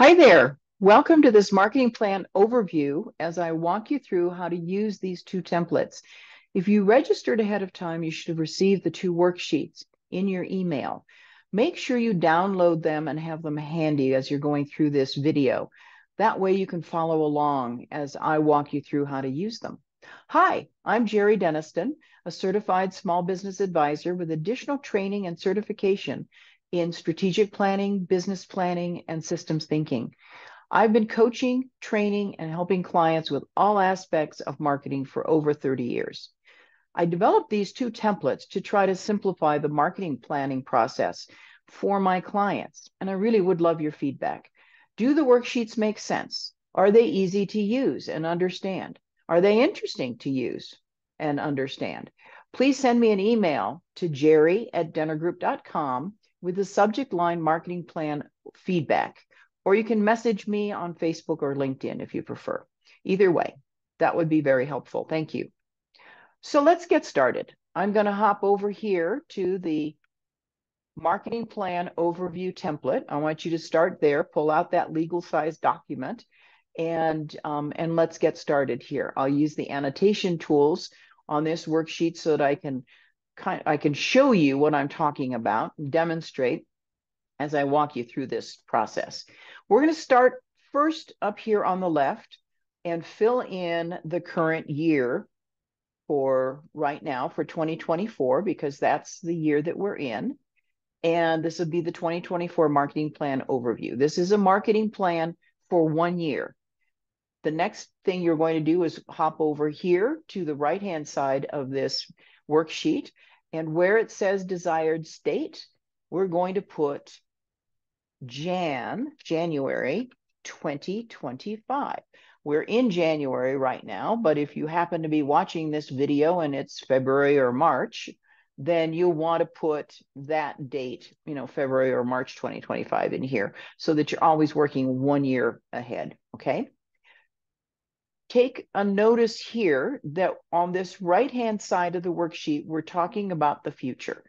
Hi there. Welcome to this marketing plan overview as I walk you through how to use these two templates. If you registered ahead of time, you should have received the two worksheets in your email. Make sure you download them and have them handy as you're going through this video. That way you can follow along as I walk you through how to use them. Hi, I'm Jerry Denniston, a certified small business advisor with additional training and certification in strategic planning, business planning, and systems thinking. I've been coaching, training, and helping clients with all aspects of marketing for over 30 years. I developed these two templates to try to simplify the marketing planning process for my clients, and I really would love your feedback. Do the worksheets make sense? Are they easy to use and understand? Are they interesting to use and understand? Please send me an email to jerry@dennergroup.com with the subject line marketing plan feedback, or you can message me on Facebook or LinkedIn if you prefer. Either way, that would be very helpful. Thank you. So let's get started. I'm going to hop over here to the marketing plan overview template. I want you to start there, pull out that legal size document, and let's get started here. I'll use the annotation tools on this worksheet so that I can show you what I'm talking about and demonstrate as I walk you through this process. We're going to start first up here on the left and fill in the current year for right now for 2024, because that's the year that we're in. And this would be the 2024 marketing plan overview. This is a marketing plan for 1 year. The next thing you're going to do is hop over here to the right-hand side of this worksheet. And where it says desired state, we're going to put January 2025. We're in January right now, but if you happen to be watching this video and it's February or March, then you'll want to put that date, February or March 2025 in here so that you're always working 1 year ahead, okay? Take a notice here that on this right-hand side of the worksheet, we're talking about the future.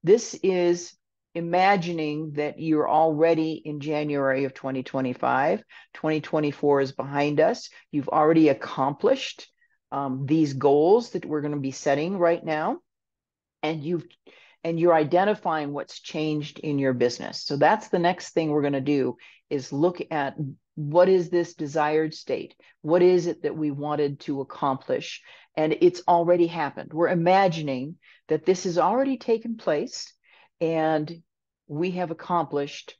This is imagining that you're already in January of 2025. 2024 is behind us. You've already accomplished these goals that we're going to be setting right now, and you're identifying what's changed in your business. So that's the next thing we're going to do, is look at what is this desired state? What is it that we wanted to accomplish? And it's already happened. We're imagining that this has already taken place and we have accomplished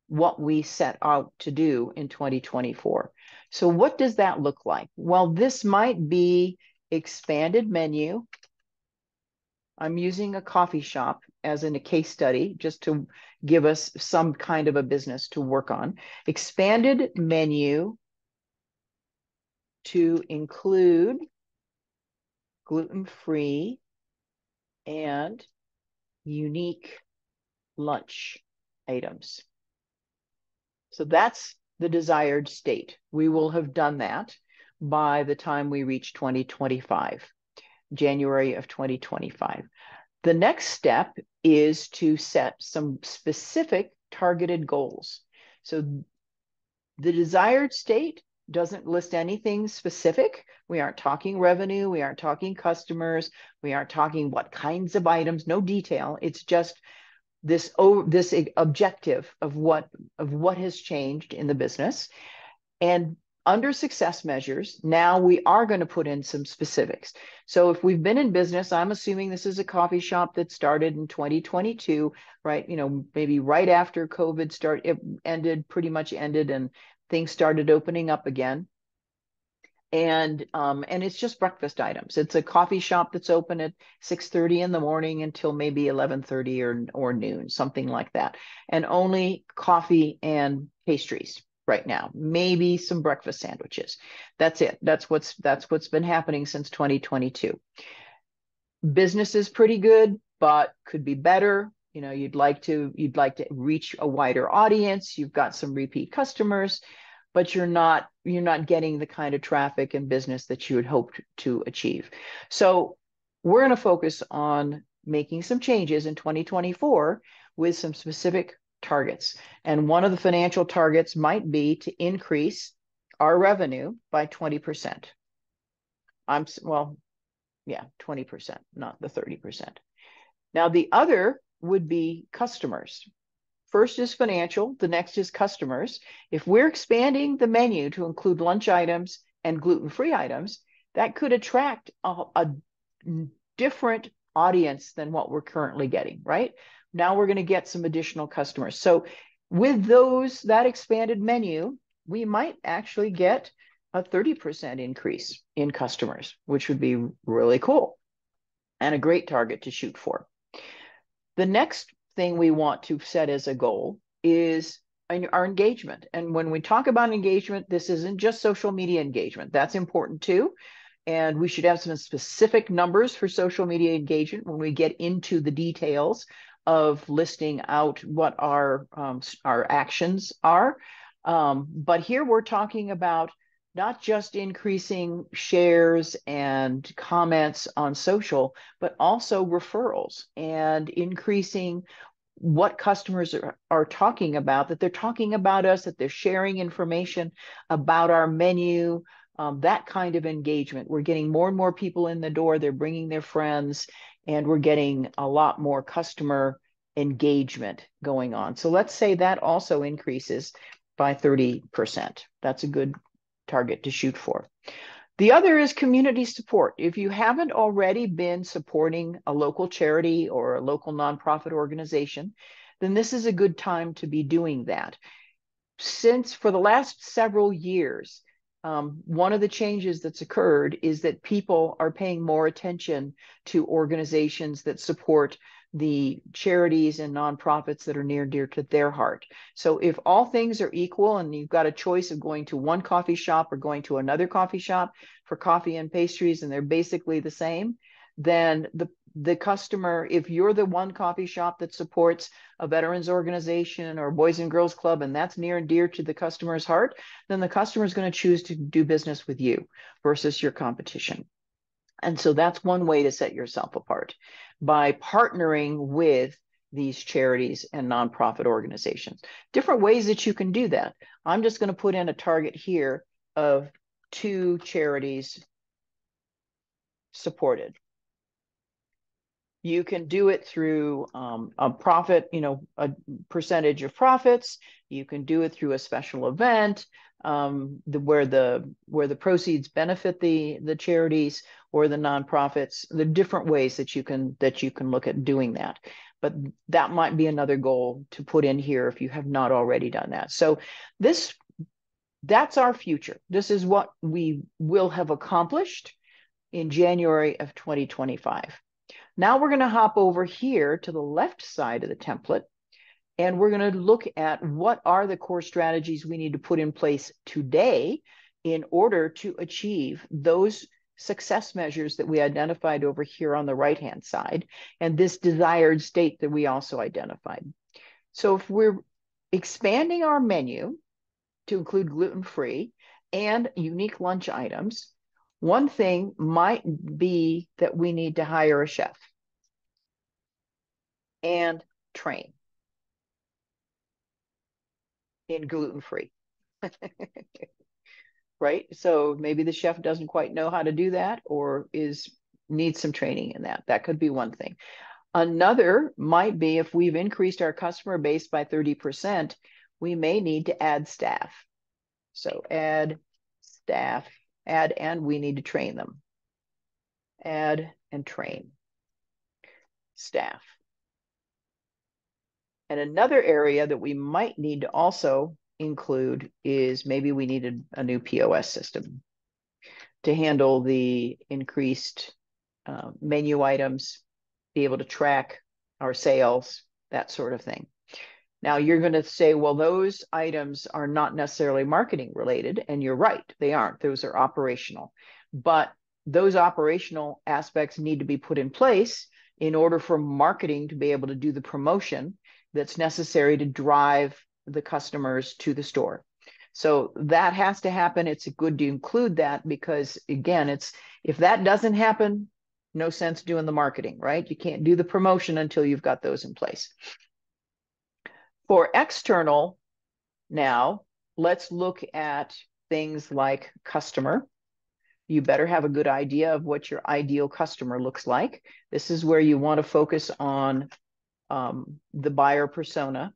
what we set out to do in 2024. So what does that look like? Well, this might be expanded menu. I'm using a coffee shop as in a case study, just to give us some kind of a business to work on. Expanded menu to include gluten-free and unique lunch items. So that's the desired state. We will have done that by the time we reach 2025, January of 2025. The next step is to set some specific targeted goals. So the desired state doesn't list anything specific. We aren't talking revenue. We aren't talking customers. We aren't talking what kinds of items, no detail. It's just this objective of what has changed in the business. And under success measures, now we are going to put in some specifics. So if we've been in business, I'm assuming this is a coffee shop that started in 2022, right? Maybe right after COVID pretty much ended, and things started opening up again. And it's just breakfast items. It's a coffee shop that's open at 6:30 in the morning until maybe 11:30 or noon, something like that. And only coffee and pastries right now, maybe some breakfast sandwiches. That's it. That's what's been happening since 2022. Business is pretty good, but could be better. You'd like to reach a wider audience. You've got some repeat customers, but you're not getting the kind of traffic and business that you had hoped to achieve. So we're going to focus on making some changes in 2024 with some specific targets. And one of the financial targets might be to increase our revenue by 20%. Well, yeah, 20%, not the 30%. Now, the other would be customers. First is financial, the next is customers. If we're expanding the menu to include lunch items and gluten-free items, that could attract a different audience than what we're currently getting, right? Now we're going to get some additional customers. So with that expanded menu, we might actually get a 30% increase in customers, which would be really cool and a great target to shoot for. The next thing we want to set as a goal is our engagement. And when we talk about engagement, this isn't just social media engagement. That's important too. And we should have some specific numbers for social media engagement when we get into the details of listing out what our actions are. But here we're talking about not just increasing shares and comments on social, but also referrals and increasing what customers are talking about, that they're talking about us, that they're sharing information about our menu, that kind of engagement. We're getting more and more people in the door, they're bringing their friends, and we're getting a lot more customer engagement going on. So let's say that also increases by 30%. That's a good target to shoot for. The other is community support. If you haven't already been supporting a local charity or a local nonprofit organization, then this is a good time to be doing that. Since for the last several years, one of the changes that's occurred is that people are paying more attention to organizations that support the charities and nonprofits that are near and dear to their heart. So if all things are equal and you've got a choice of going to one coffee shop or going to another coffee shop for coffee and pastries, and they're basically the same, then the customer, if you're the one coffee shop that supports a veterans organization or Boys and Girls Club, and that's near and dear to the customer's heart, then the customer is going to choose to do business with you versus your competition. And so that's one way to set yourself apart, by partnering with these charities and nonprofit organizations. Different ways that you can do that. I'm just going to put in a target here of 2 charities supported. You can do it through a profit, a percentage of profits. You can do it through a special event where the proceeds benefit the charities or the nonprofits. The different ways that you can look at doing that. But that might be another goal to put in here if you have not already done that. So that's our future. This is what we will have accomplished in January of 2025. Now we're going to hop over here to the left side of the template, and we're going to look at what are the core strategies we need to put in place today in order to achieve those success measures that we identified over here on the right-hand side, and this desired state that we also identified. So if we're expanding our menu to include gluten-free and unique lunch items, one thing might be that we need to hire a chef and train in gluten-free. Right? So maybe the chef doesn't quite know how to do that or needs some training in that. That could be one thing. Another might be if we've increased our customer base by 30%, we may need to add staff. So add staff, and we need to train them. Add and train staff. And another area that we might need to also include is maybe we needed a new POS system to handle the increased menu items, be able to track our sales, that sort of thing. Now you're going to say, well, those items are not necessarily marketing related, and you're right, they aren't. Those are operational. But those operational aspects need to be put in place in order for marketing to be able to do the promotion that's necessary to drive the customers to the store. So that has to happen. It's good to include that because, again, if that doesn't happen, no sense doing the marketing, right? You can't do the promotion until you've got those in place. For external, now let's look at things like customer. You better have a good idea of what your ideal customer looks like. This is where you want to focus on the buyer persona.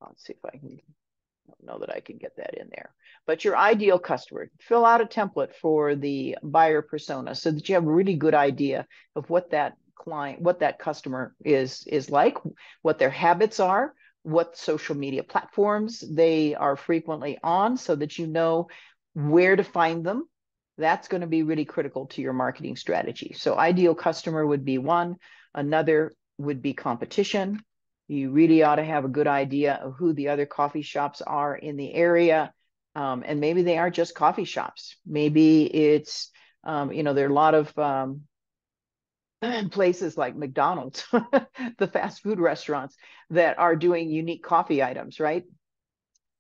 Let's see if I can, I don't know that I can get that in there. But your ideal customer, fill out a template for the buyer persona so that you have a really good idea of what that client, what that customer is like, what their habits are, what social media platforms they are frequently on, so that you know where to find them. That's going to be really critical to your marketing strategy. So ideal customer would be one. Another would be competition. You really ought to have a good idea of who the other coffee shops are in the area. And maybe they aren't just coffee shops. Maybe it's, you know, there are a lot of places like McDonald's, the fast food restaurants that are doing unique coffee items, right?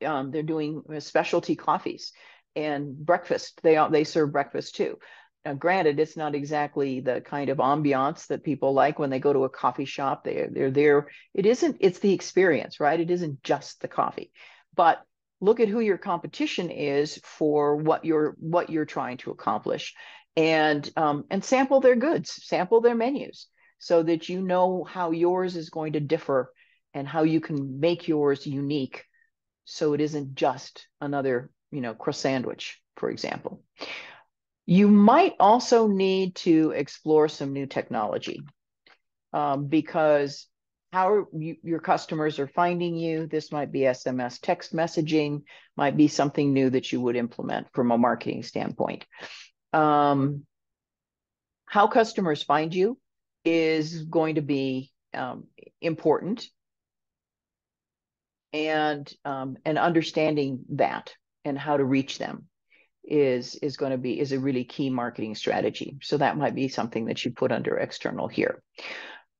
They're doing specialty coffees and breakfast. They serve breakfast too. Now, granted, it's not exactly the kind of ambiance that people like when they go to a coffee shop. They're there. It isn't. It's the experience, right? It isn't just the coffee. But look at who your competition is for what you're trying to accomplish, and sample their goods, sample their menus, so that you know how yours is going to differ and how you can make yours unique, so it isn't just another, you know, croissant sandwich, for example. You might also need to explore some new technology, because your customers are finding you. This might be SMS text messaging, might be something new that you would implement from a marketing standpoint. How customers find you is going to be important, and understanding that and how to reach them is a really key marketing strategy. So that might be something that you put under external here.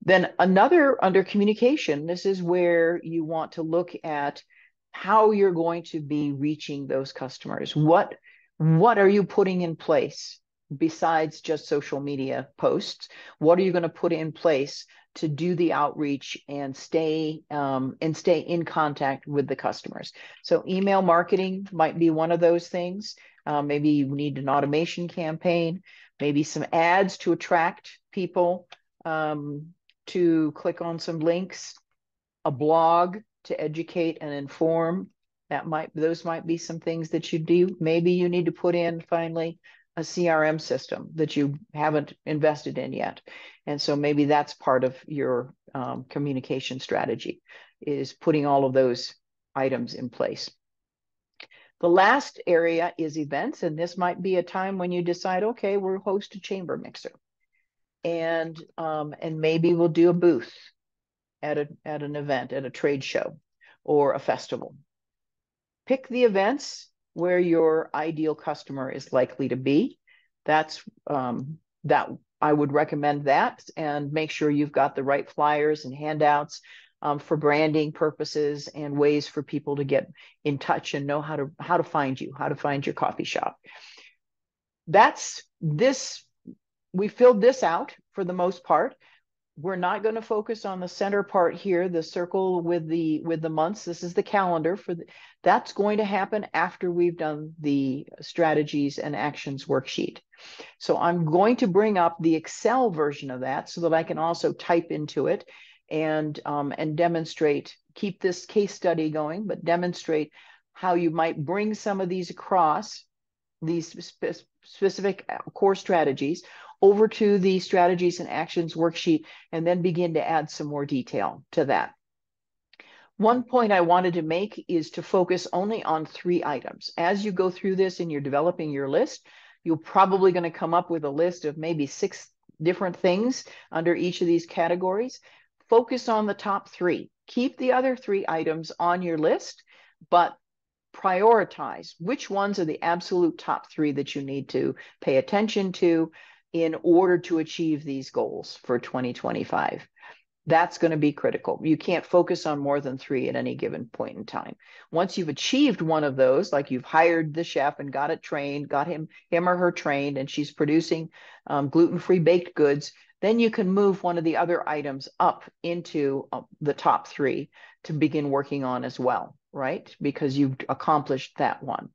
Then under communication, this is where you want to look at how you're going to be reaching those customers. What are you putting in place besides just social media posts? What are you going to put in place to do the outreach and stay in contact with the customers? So email marketing might be one of those things. Maybe you need an automation campaign, maybe some ads to attract people to click on some links, a blog to educate and inform. Those might be some things that you do. Maybe you need to put in, finally, a CRM system that you haven't invested in yet. And so maybe that's part of your communication strategy, is putting all of those items in place. The last area is events, and this might be a time when you decide, okay, we'll host a chamber mixer, and maybe we'll do a booth at an event, at a trade show or a festival. Pick the events where your ideal customer is likely to be. That I would recommend that, and make sure you've got the right flyers and handouts for branding purposes and ways for people to get in touch and know how to find you, how to find your coffee shop. That's this. We filled this out for the most part. We're not going to focus on the center part here, the circle with the months. This is the calendar that's going to happen after we've done the strategies and actions worksheet. So I'm going to bring up the Excel version of that so that I can also type into it and demonstrate, keep this case study going, but demonstrate how you might bring some of these across, these specific core strategies, over to the strategies and actions worksheet, and then begin to add some more detail to that. One point I wanted to make is to focus only on 3 items. As you go through this and you're developing your list, you're probably going to come up with a list of maybe 6 different things under each of these categories. Focus on the top 3. Keep the other 3 items on your list, but prioritize which ones are the absolute top 3 that you need to pay attention to in order to achieve these goals for 2025. That's going to be critical. You can't focus on more than 3 at any given point in time. Once you've achieved one of those, like you've hired the chef and got it trained, got him or her trained, and she's producing gluten-free baked goods, then you can move one of the other items up into the top 3 to begin working on as well, right? Because you've accomplished that one.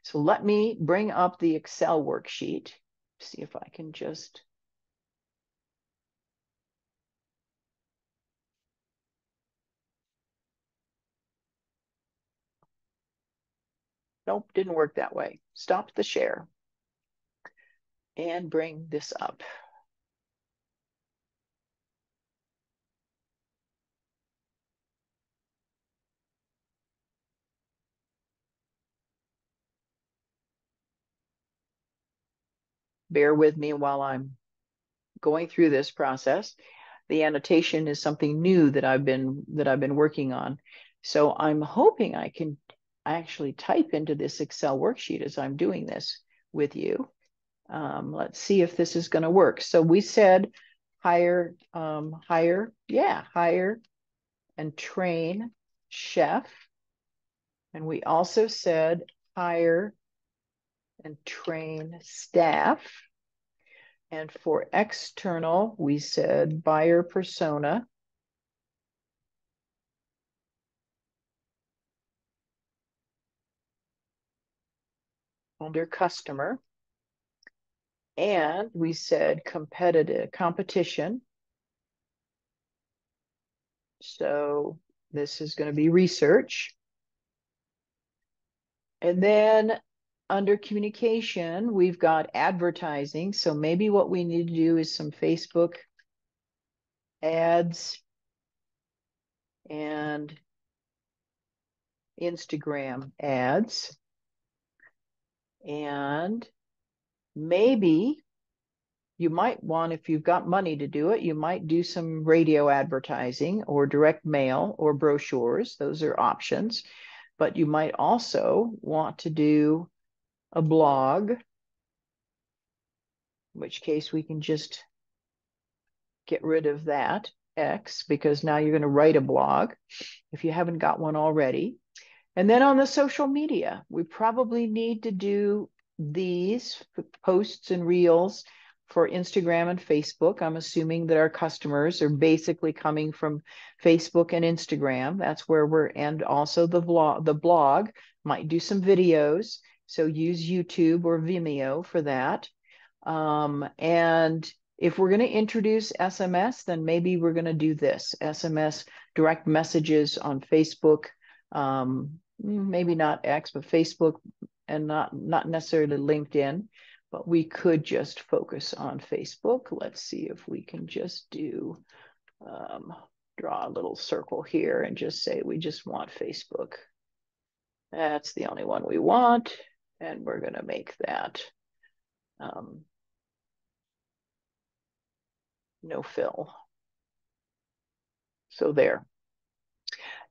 So let me bring up the Excel worksheet, see if I can just. Nope, didn't work that way. Stop the share and bring this up. Bear with me while I'm going through this process. The annotation is something new that I've been working on. So I'm hoping I can actually type into this Excel worksheet as I'm doing this with you. Let's see if this is going to work. So we said hire and train chef. And we also said hire and train staff. And for external, we said buyer persona. Under customer. And we said competition. So this is going to be research. And then under communication, we've got advertising. So maybe what we need to do is some Facebook ads and Instagram ads. And maybe you might want, if you've got money to do it, you might do some radio advertising or direct mail or brochures. Those are options. But you might also want to do a blog, in which case we can just get rid of that X, because now you're going to write a blog if you haven't got one already. And then on the social media, we probably need to do these posts and reels for Instagram and Facebook. I'm assuming that our customers are basically coming from Facebook and Instagram. That's where and also the blog might do some videos. So use YouTube or Vimeo for that. And if we're going to introduce SMS, then maybe we're going to do this SMS direct messages on Facebook. Maybe not X, but Facebook, and not necessarily LinkedIn, but we could just focus on Facebook. Let's see if we can just do, draw a little circle here and just say we just want Facebook. That's the only one we want, and we're going to make that no fill. So there.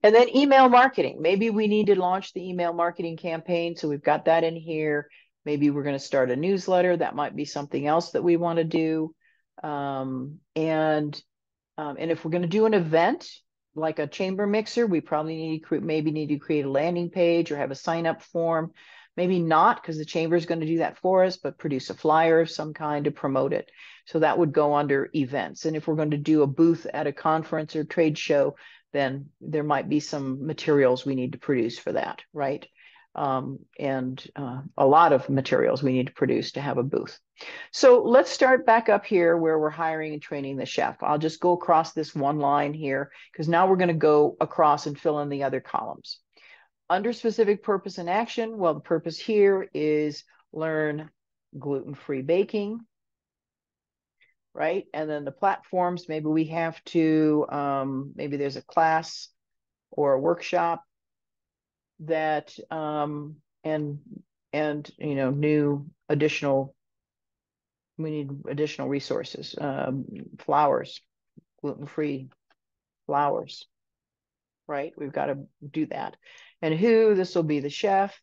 And then email marketing. Maybe we need to launch the email marketing campaign. So we've got that in here. Maybe we're going to start a newsletter. That might be something else that we want to do. And if we're going to do an event like a chamber mixer, we probably need to create a landing page or have a sign up form. Maybe not, because the chamber is going to do that for us, but produce a flyer of some kind to promote it. So that would go under events. And if we're going to do a booth at a conference or trade show, then there might be some materials we need to produce for that, right? And a lot of materials we need to produce to have a booth. So let's start back up here where we're hiring and training the chef. I'll just go across this one line here, because now we're going to go across and fill in the other columns. Under specific purpose and action, well, the purpose here is learn gluten-free baking, right? And then the platforms, maybe we have to, maybe there's a class or a workshop that, and new additional, we need additional resources, flours, gluten-free flours, right? We've got to do that. And who, this will be the chef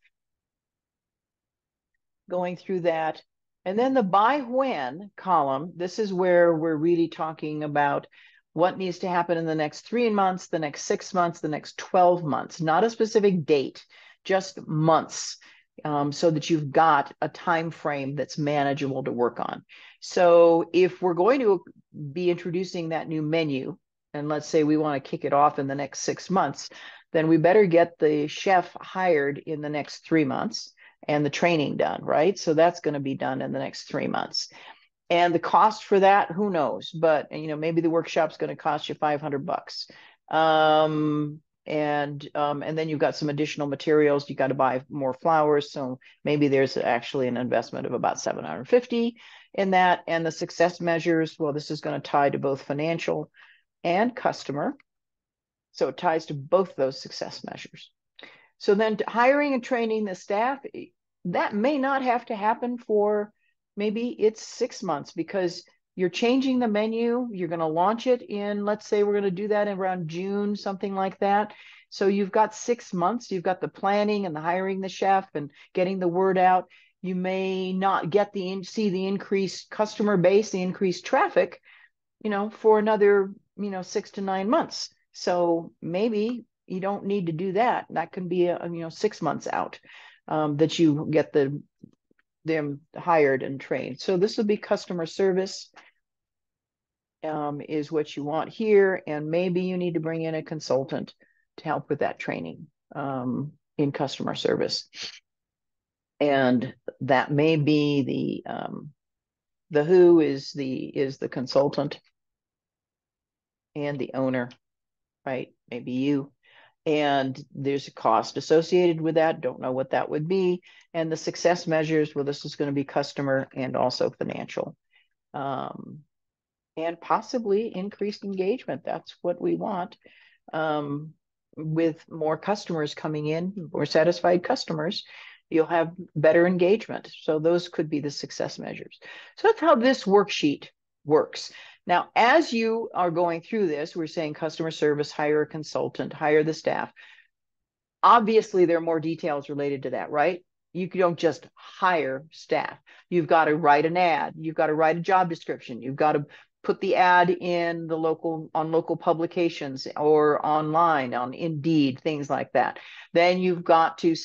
going through that. And then the by when column, this is where we're really talking about what needs to happen in the next 3 months, the next 6 months, the next 12 months, not a specific date, just months, so that you've got a time frame that's manageable to work on. So if we're going to be introducing that new menu, and let's say we want to kick it off in the next 6 months, then we better get the chef hired in the next 3 months and the training done, right? So that's going to be done in the next 3 months. And the cost for that, who knows? But maybe the workshop's going to cost you $500. And then you've got some additional materials. You got to buy more flowers, so maybe there's actually an investment of about $750 in that. And the success measures, well, this is going to tie to both financial and customer, so it ties to both those success measures. So then hiring and training the staff, that may not have to happen for, maybe it's 6 months, because you're changing the menu. You're going to launch it in, let's say we're going to do that in around June, something like that. So you've got 6 months. You've got the planning and the hiring the chef and getting the word out. You may not get see the increased customer base, the increased traffic, for another, 6 to 9 months. So maybe you don't need to do that. That can be 6 months out, that you get them hired and trained. So this will be customer service, is what you want here. And maybe you need to bring in a consultant to help with that training, in customer service. And that may be the who is the consultant, and the owner, right? Maybe you. And there's a cost associated with that. Don't know what that would be. And the success measures, well, this is going to be customer and also financial. And possibly increased engagement. That's what we want. With more customers coming in, more satisfied customers, you'll have better engagement. So those could be the success measures. So that's how this worksheet works. Now, as you are going through this, we're saying customer service, hire a consultant, hire the staff. Obviously, there are more details related to that, right? You don't just hire staff. You've got to write an ad. You've got to write a job description. You've got to put the ad in the local publications or online on Indeed, things like that. Then you've got to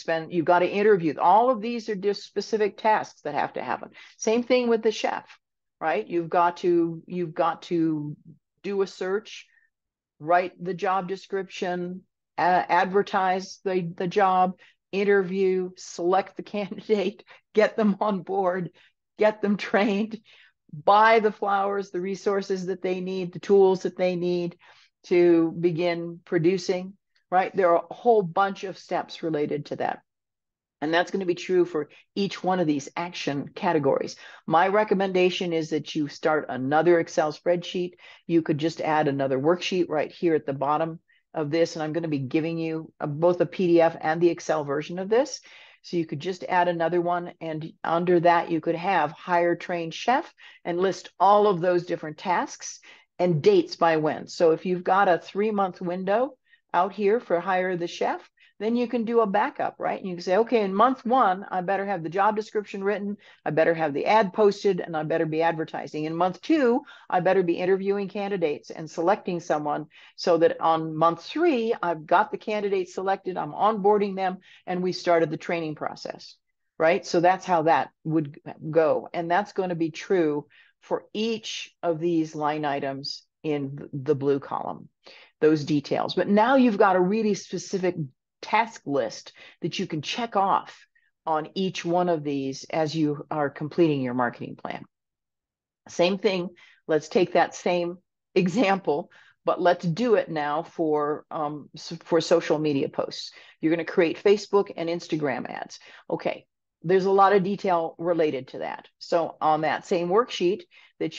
interview. All of these are just specific tasks that have to happen. Same thing with the chef, right? You've got to do a search, write the job description, advertise the job, interview, select the candidate, get them on board, get them trained, buy the flowers, the resources that they need, the tools that they need to begin producing, right? There are a whole bunch of steps related to that. And that's going to be true for each one of these action categories. My recommendation is that you start another Excel spreadsheet. You could just add another worksheet right here at the bottom of this. And I'm going to be giving you both a PDF and the Excel version of this. So you could just add another one. And under that, you could have hire, train, chef, and list all of those different tasks and dates by when. So if you've got a 3-month window out here for hire the chef, then you can do a backup, right? And you can say, okay, in month 1, I better have the job description written, I better have the ad posted, and I better be advertising. In month 2, I better be interviewing candidates and selecting someone, so that on month 3, I've got the candidates selected, I'm onboarding them, and we started the training process, right? So that's how that would go. And that's going to be true for each of these line items in the blue column, those details. But now you've got a really specific task list that you can check off on each one of these as you are completing your marketing plan. Same thing, let's take that same example, but let's do it now for social media posts. You're going to create Facebook and Instagram ads. Okay, there's a lot of detail related to that. So on that same worksheet that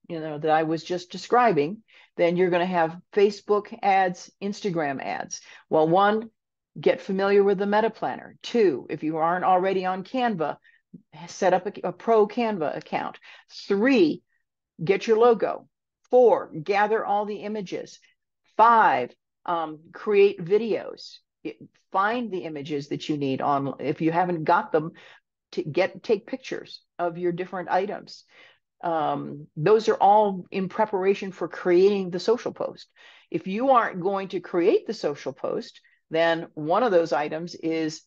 that I was just describing, then you're going to have Facebook ads, Instagram ads. Well, 1, get familiar with the Meta Planner. 2, if you aren't already on Canva, set up a pro Canva account. 3, get your logo. 4, gather all the images. 5, create videos. Find the images that you need on, if you haven't got them, take pictures of your different items. Those are all in preparation for creating the social post. If you aren't going to create the social post, then one of those items is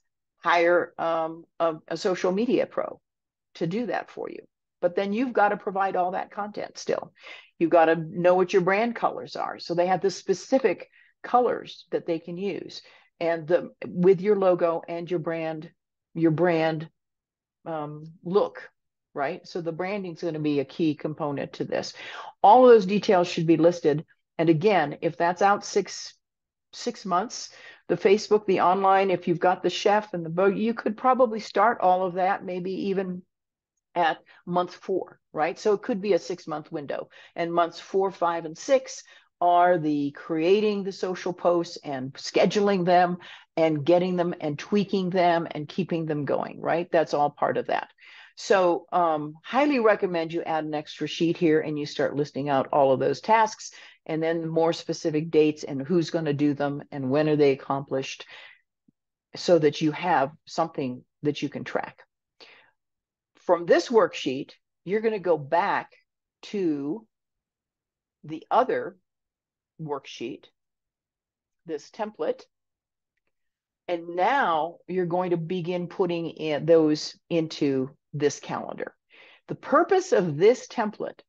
hire a social media pro to do that for you. but then you've got to provide all that content still. You've got to know what your brand colors are. So they have the specific colors that they can use, and with your logo and your brand look, right? So the branding is going to be a key component to this. All of those details should be listed. And again, if that's out six months, the Facebook, the online, if you've got the chef and the boat, you could probably start all of that, maybe even at month 4, right? So it could be a 6-month window. And months 4, 5, and 6 are the creating the social posts and scheduling them and getting them and tweaking them and keeping them going, right? That's all part of that. So highly recommend you add an extra sheet here and you start listing out all of those tasks, and then more specific dates and who's going to do them and when are they accomplished, so that you have something that you can track. From this worksheet, you're going to go back to the other worksheet, this template, and now you're going to begin putting those into this calendar. The purpose of this template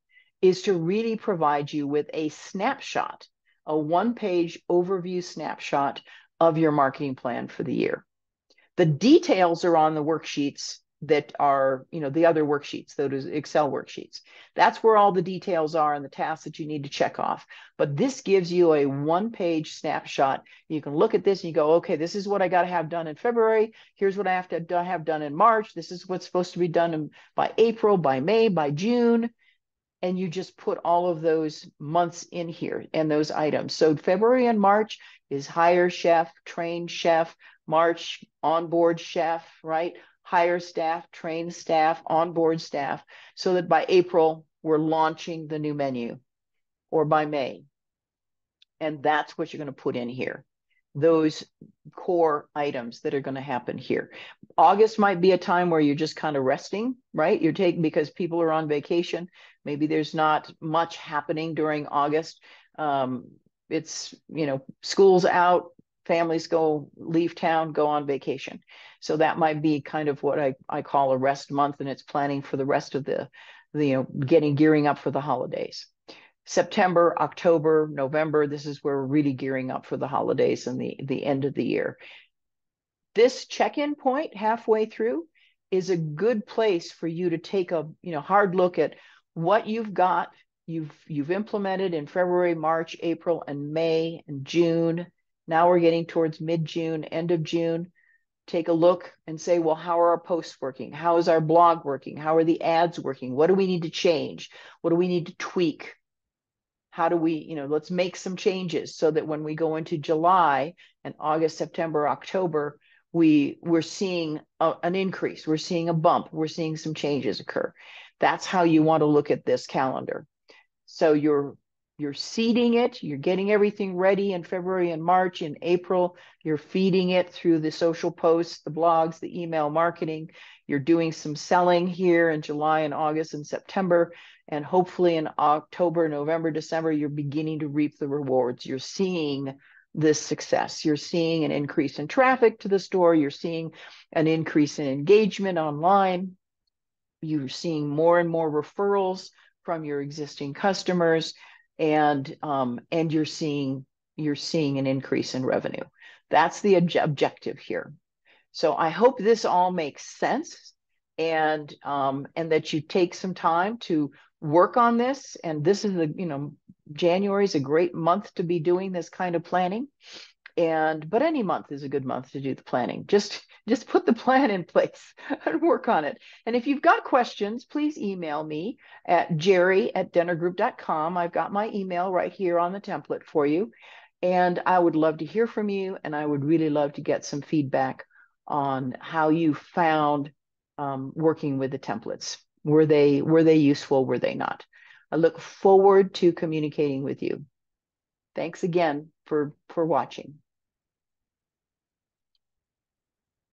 is to really provide you with a snapshot, a 1-page overview snapshot of your marketing plan for the year. The details are on the worksheets that are, the other worksheets, those Excel worksheets. That's where all the details are and the tasks that you need to check off. But this gives you a 1-page snapshot. You can look at this and you go, okay, this is what I got to have done in February. Here's what I have to have done in March. This is what's supposed to be done by April, by May, by June. And you just put all of those months in here and those items. So February and March is hire chef, train chef, March onboard chef, right? Hire staff, train staff, onboard staff, so that by April, we're launching the new menu, or by May. And that's what you're going to put in here, those core items that are going to happen here. August might be a time where you're just kind of resting, right? You're taking, because people are on vacation. Maybe there's not much happening during August. It's, school's out, families leave town, go on vacation. So that might be kind of what I call a rest month, and it's planning for the rest of the gearing up for the holidays. September, October, November, this is where we're really gearing up for the holidays and the end of the year. This check-in point halfway through is a good place for you to take a hard look at what you've got, you've implemented in February, March, April, and May, and June. Now we're getting towards mid-June, end of June. Take a look and say, well, how are our posts working? How is our blog working? How are the ads working? What do we need to change? What do we need to tweak? How do we, let's make some changes so that when we go into July and August, September, October, we're seeing an increase. We're seeing a bump. We're seeing some changes occur. That's how you want to look at this calendar. So you're seeding it. You're getting everything ready in February and March. In April, you're feeding it through the social posts, the blogs, the email marketing. You're doing some selling here in July and August and September. And hopefully in October, November, December, you're beginning to reap the rewards. You're seeing this success. You're seeing an increase in traffic to the store. You're seeing an increase in engagement online. You're seeing more and more referrals from your existing customers, and you're seeing an increase in revenue. That's the objective here. So I hope this all makes sense, and that you take some time to work on this. And this is January is a great month to be doing this kind of planning. But any month is a good month to do the planning. Just put the plan in place and work on it. And if you've got questions, please email me at jerry@dennergroup.com. I've got my email right here on the template for you. And I would love to hear from you. And I would really love to get some feedback on how you found working with the templates. Were they useful? Were they not? I look forward to communicating with you. Thanks again for watching.